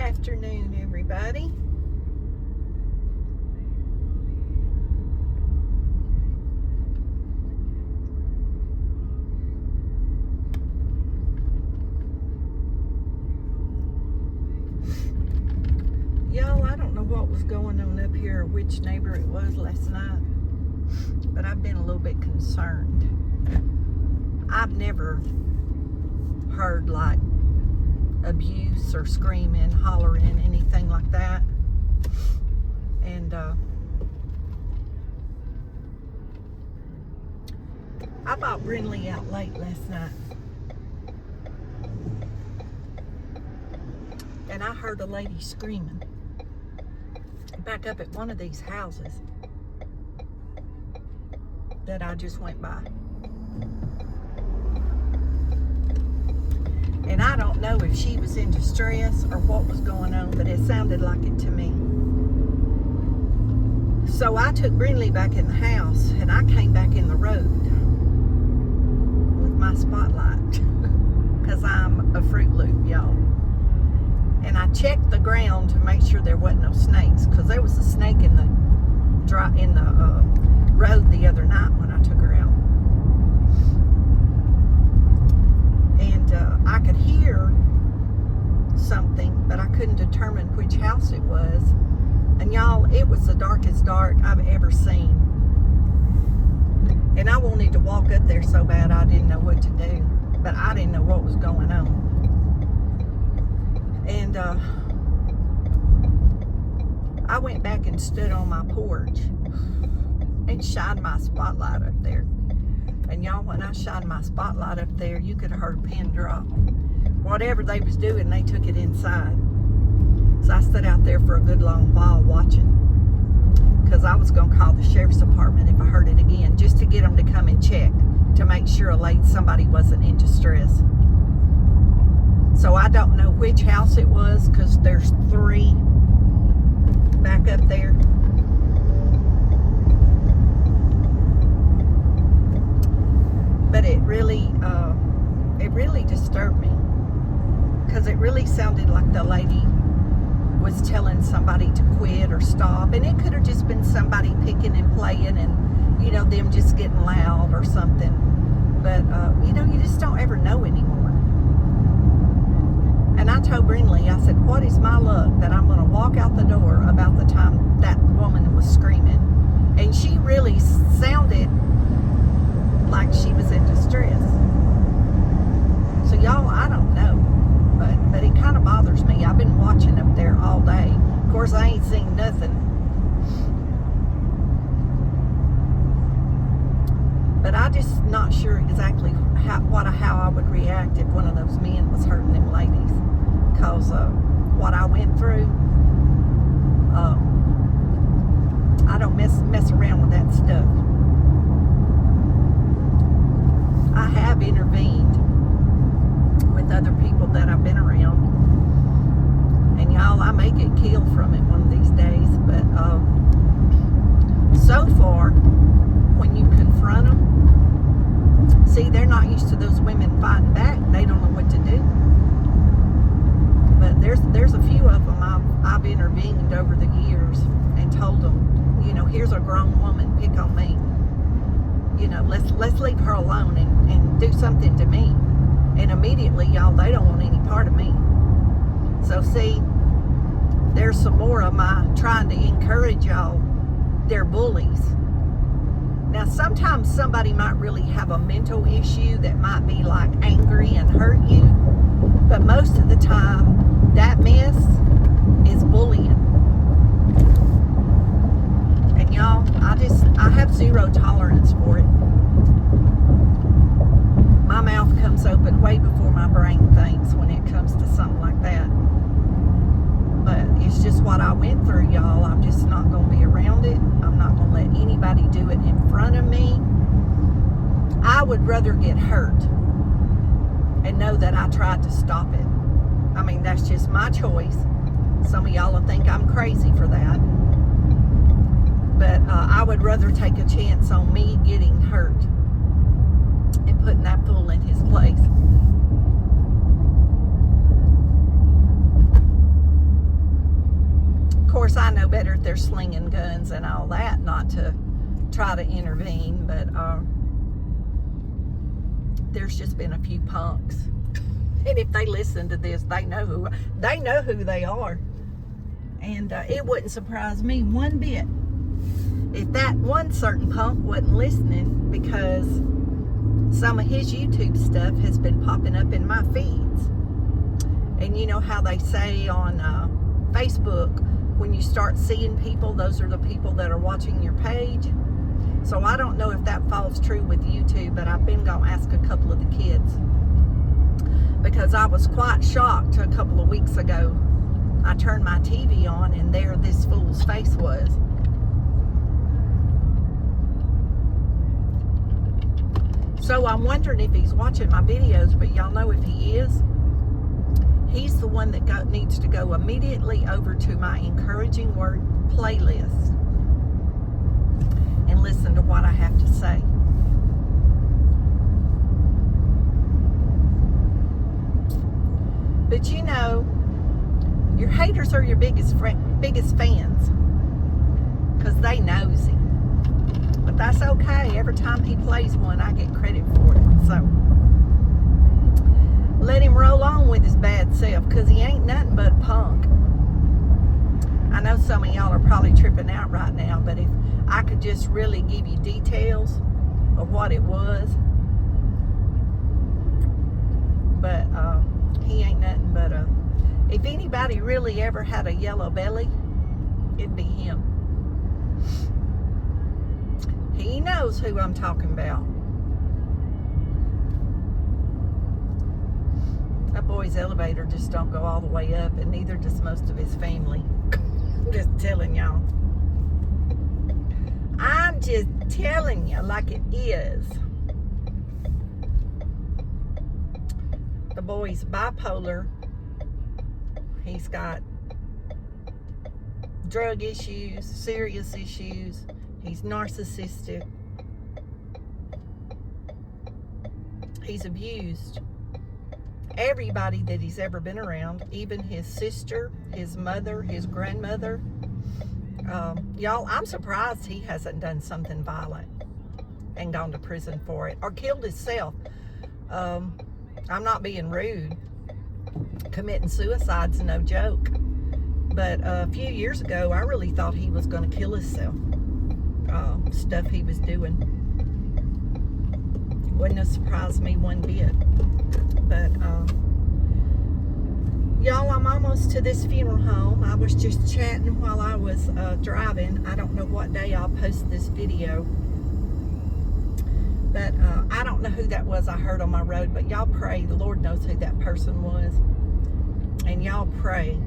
afternoon, everybody. Y'all, I don't know what was going on up here, or which neighbor it was last night, but I've been a little bit concerned. I've never heard like abuse or screaming, hollering, anything like that. And I bought Brindley out late last night, and I heard a lady screaming back up at one of these houses that I just went by. And I don't know if she was in distress or what was going on, but it sounded like it to me. So I took Brindley back in the house, and I came back in the road with my spotlight because I'm a Fruit Loop, y'all. And I checked the ground to make sure there wasn't no snakes, because there was a snake in the road the other night when I took her out. And I could hear something, but I couldn't determine which house it was. And y'all, it was the darkest dark I've ever seen. And I wanted to walk up there so bad I didn't know what to do, but I didn't know what was going on. And I went back and stood on my porch and shined my spotlight up there. And y'all, when I shined my spotlight up there, you could have heard a pin drop. Whatever they was doing, they took it inside. So I stood out there for a good long while watching, because I was going to call the sheriff's department if I heard it again, just to get them to come and check to make sure somebody wasn't in distress. So I don't know which house it was, because there's 3 back up there. But it really disturbed me, because it really sounded like the lady was telling somebody to quit or stop, and it could have just been somebody picking and playing, and them just getting loud or something. But you just don't ever know anymore. And I told Brindley, I said, what is my luck that I'm going to walk out the door about the time that woman was screaming? And she really sounded like she was in distress. So y'all, I don't know, but it kind of bothers me. I've been watching up there all day. Of course, I ain't seen nothing. But I just not sure exactly how I would react if one of those men was hurting them ladies. Because what I went through, I don't mess around with that stuff. I have intervened with other people that I've been around, and y'all, I may get killed from it one of these days. But so far, when you confront them, see, they're not used to those women fighting back. They don't know what to do. But there's a few of them I've intervened over the years and told them, here's a grown woman, pick on me. Let's leave her alone and do something to me. And immediately, y'all, they don't want any part of me. So see, there's some more of my trying to encourage y'all. They're bullies. Now, sometimes somebody might really have a mental issue that might be like angry and hurt you. But most of the time, that mess is bullying. And y'all, I have zero tolerance for it. My mouth comes open way before my brain thinks when it comes to something like that. But it's just what I went through, y'all. I'm just not going to be around it. I'm not going to let anybody do it in front of me. I would rather get hurt and know that I tried to stop it. I mean, that's just my choice. Some of y'all will think I'm crazy for that. But I would rather take a chance on me getting hurt and putting that fool in his place. there slinging guns and all that, not to try to intervene, but there's just been a few punks. And if they listen to this, they know who they are. And it wouldn't surprise me one bit if that one certain punk wasn't listening, because some of his YouTube stuff has been popping up in my feeds. And you know how they say on Facebook, when you start seeing people, those are the people that are watching your page. So I don't know if that falls true with YouTube, but I've been going to ask a couple of the kids, because I was quite shocked a couple of weeks ago. I turned my TV on and there this fool's face was. So I'm wondering if he's watching my videos, but y'all know if he is, he's the one that needs to go immediately over to my encouraging word playlist and listen to what I have to say. But you know, your haters are your biggest fans, because they nosy. But that's okay. Every time he plays one, I get credit for it. So let him roll on with his bad self, because he ain't nothing but a punk. I know some of y'all are probably tripping out right now, but if I could just really give you details of what it was. But he ain't nothing but a... If anybody really ever had a yellow belly, it'd be him. He knows who I'm talking about. That boy's elevator just don't go all the way up, and neither does most of his family. I'm just telling y'all. I'm just telling you like it is. The boy's bipolar. He's got drug issues, serious issues. He's narcissistic. He's abused everybody that he's ever been around, even his sister, his mother, his grandmother. Y'all, I'm surprised he hasn't done something violent and gone to prison for it or killed himself. I'm not being rude. Committing suicide's no joke. But a few years ago, I really thought he was going to kill himself. Stuff he was doing wouldn't have surprised me one bit. But y'all, I'm almost to this funeral home. I was just chatting while I was driving. I don't know what day I'll post this video, but I don't know who that was I heard on my road. But y'all pray, the Lord knows who that person was, and y'all pray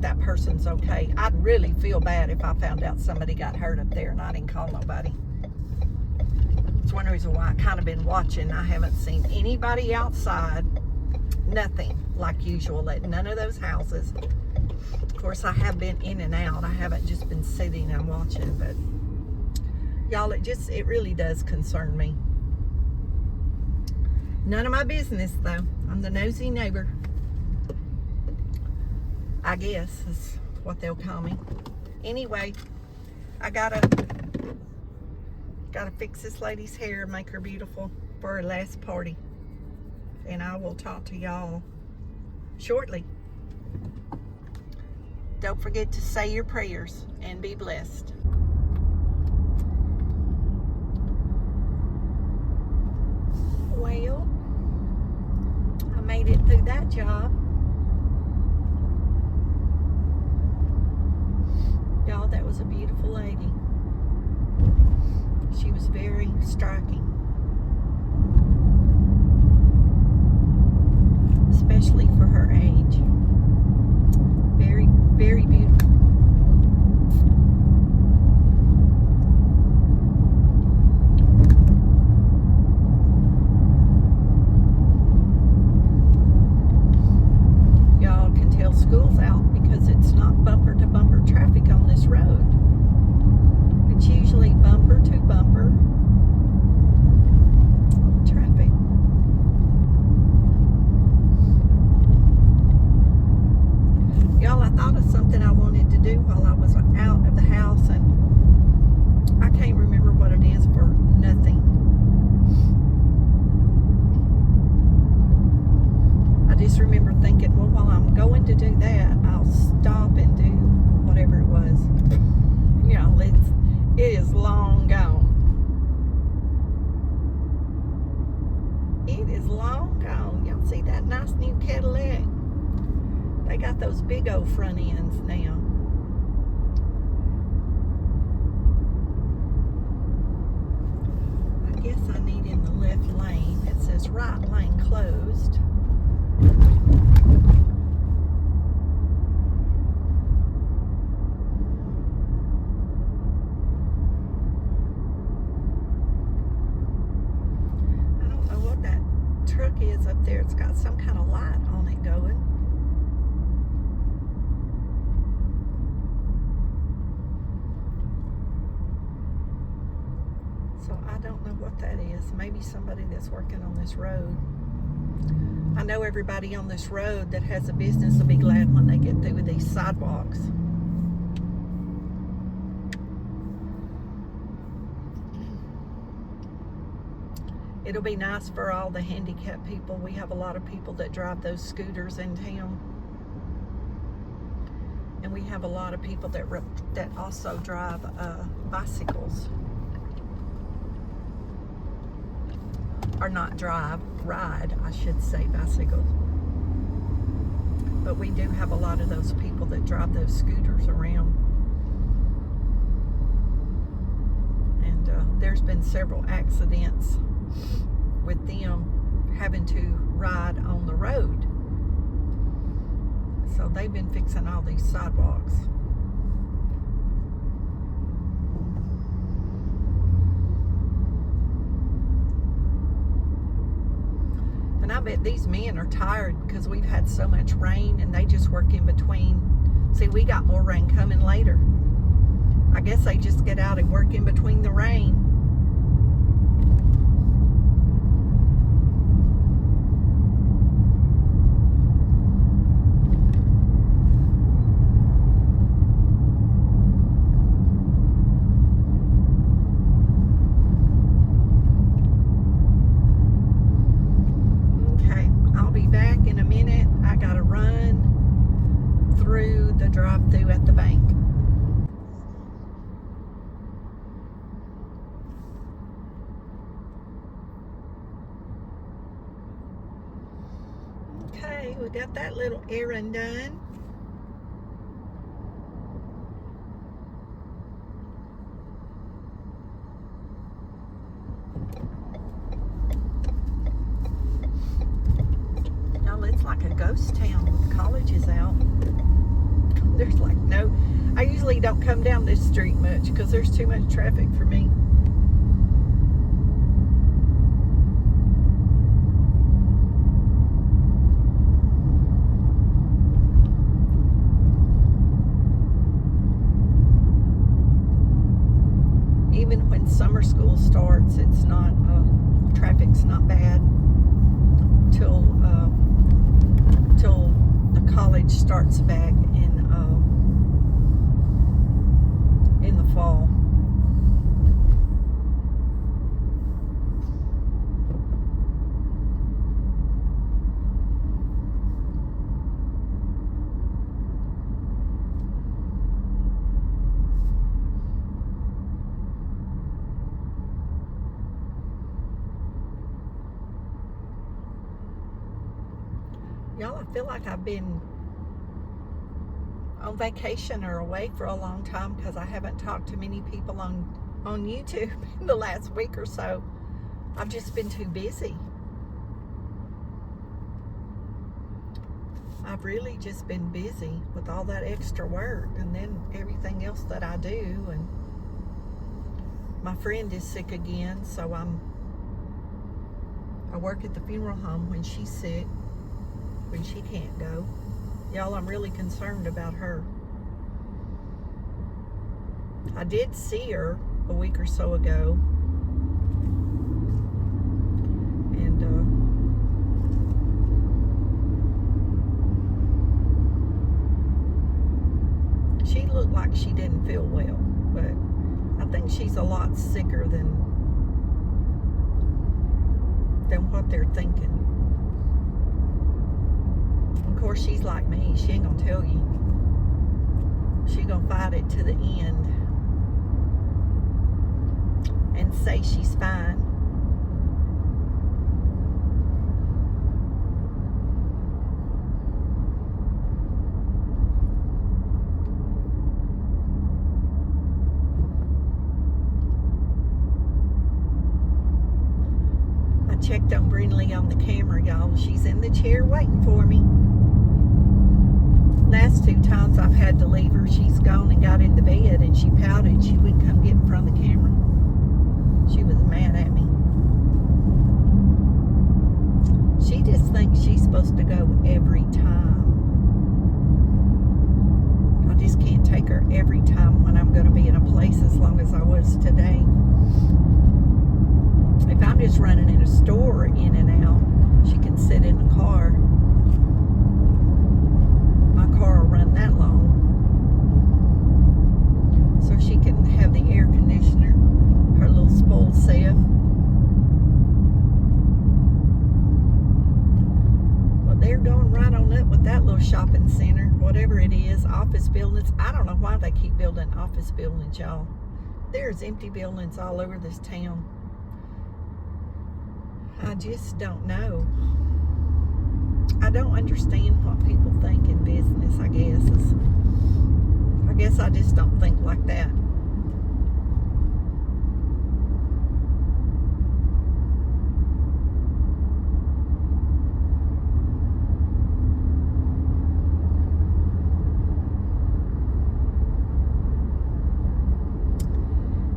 that person's okay. I'd really feel bad if I found out somebody got hurt up there and I didn't call nobody. It's one reason why I kind of been watching. I haven't seen anybody outside. Nothing like usual at none of those houses. Of course, I have been in and out. I haven't just been sitting and watching, but y'all, it really does concern me. None of my business, though. I'm the nosy neighbor, I guess is what they'll call me. Anyway, I gotta fix this lady's hair and make her beautiful for her last party. And I will talk to y'all shortly. Don't forget to say your prayers and be blessed. Well, I made it through that job. Y'all, that was a beautiful lady. She was very striking. Especially for her age. Very, very beautiful. Y'all can tell school's out because it's not bumper to bumper traffic on this road. It's usually bumper to bumper. It is long gone. Y'all see that nice new Cadillac? They got those big old front ends now. I guess I need in the left lane. It says right lane closed. Truck is up there. It's got some kind of light on it going. So I don't know what that is. Maybe somebody that's working on this road. I know everybody on this road that has a business will be glad when they get through with these sidewalks. It'll be nice for all the handicapped people. We have a lot of people that drive those scooters in town. And we have a lot of people that also drive bicycles. Or not drive, ride, I should say, bicycles. But we do have a lot of those people that drive those scooters around. And there's been several accidents with them having to ride on the road. So they've been fixing all these sidewalks. And I bet these men are tired because we've had so much rain and they just work in between. See, we got more rain coming later. I guess they just get out and work in between the rain. Drive-through at the bank. Okay, we got that little errand done. Y'all, it's like a ghost town with colleges out. There's like no, I usually don't come down this street much because there's too much traffic for me. Even when summer school starts, it's not, traffic's not bad till the college starts back in the fall. Y'all, I feel like I've been on vacation or away for a long time because I haven't talked to many people on YouTube in the last week or so. I've just been too busy. I've really just been busy with all that extra work and then everything else that I do. And my friend is sick again, so I work at the funeral home when she's sick, when she can't go. Y'all, I'm really concerned about her. I did see her a week or so ago. And she looked like she didn't feel well, but I think she's a lot sicker than what they're thinking. Of course, she's like me. She ain't gonna tell you. She gonna fight it to the end and say she's fine. lingeringly on the camera, y'all. She's in the chair waiting for me. Last 2 times I've had to leave her, she's gone and got in the bed, and she pouted. She wouldn't come get in front of the camera. She was mad at me. She just thinks she's supposed to go every time. I just can't take her every time when I'm going to be in a place as long as I was today. If I'm just running in a store in and out, she can sit in the car. My car will run that long. So she can have the air conditioner, her little spoiled self. Well, they're going right on up with that little shopping center, whatever it is, office buildings. I don't know why they keep building office buildings, y'all. There's empty buildings all over this town. I just don't know. I don't understand what people think in business, I guess. I guess I just don't think like that.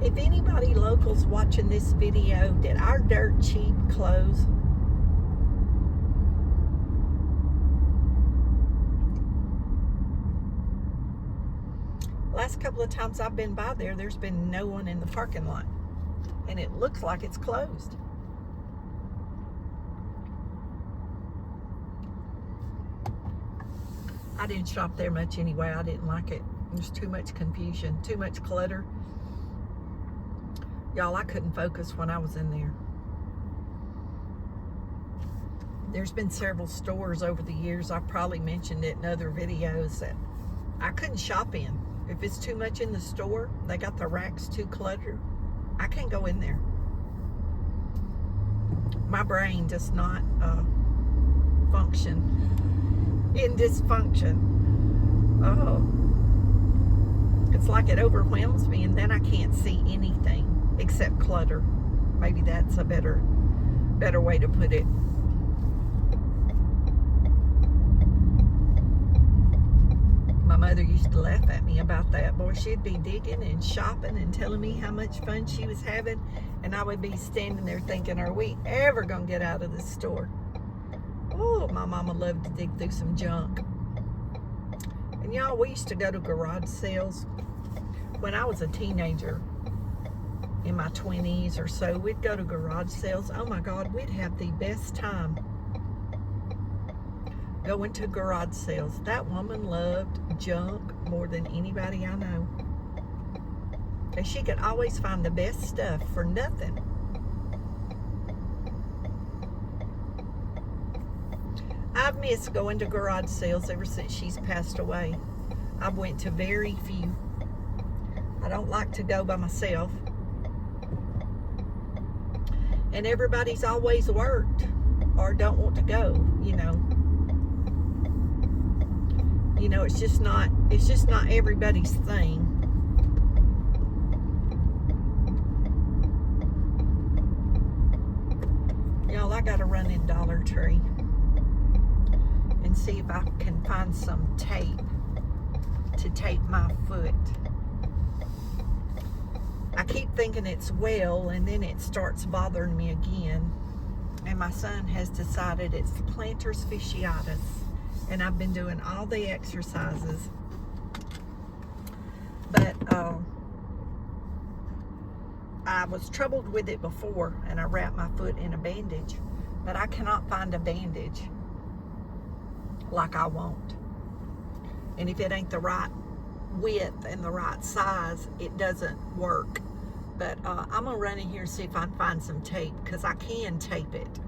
If anybody local's watching this video, did our dirt cheap close? Last couple of times I've been by there, there's been no one in the parking lot. And it looks like it's closed. I didn't shop there much anyway. I didn't like it. There's too much confusion, too much clutter. Y'all, I couldn't focus when I was in there. There's been several stores over the years, I've probably mentioned it in other videos, that I couldn't shop in. If it's too much in the store, they got the racks too cluttered, I can't go in there. My brain does not function in dysfunction. Oh, it's like it overwhelms me, and then I can't see anything except clutter. Maybe that's a better way to put it. My mother used to laugh at me about that. Boy, she'd be digging and shopping and telling me how much fun she was having, and I would be standing there thinking, are we ever gonna get out of this store? Oh, my mama loved to dig through some junk. And y'all, we used to go to garage sales when I was a teenager. In my 20s or so, we'd go to garage sales. Oh my God, we'd have the best time going to garage sales. That woman loved junk more than anybody I know. And she could always find the best stuff for nothing. I've missed going to garage sales ever since she's passed away. I've went to very few. I don't like to go by myself. And everybody's always worked or don't want to go, you know. You know, it's just not everybody's thing. Y'all, I gotta run in Dollar Tree and see if I can find some tape to tape my foot. I keep thinking it's well, and then it starts bothering me again. And my son has decided it's plantar fasciitis. And I've been doing all the exercises. But I was troubled with it before, and I wrapped my foot in a bandage. But I cannot find a bandage like I want. And if it ain't the right width and the right size, it doesn't work. But I'm gonna run in here and see if I can find some tape, because I can tape it.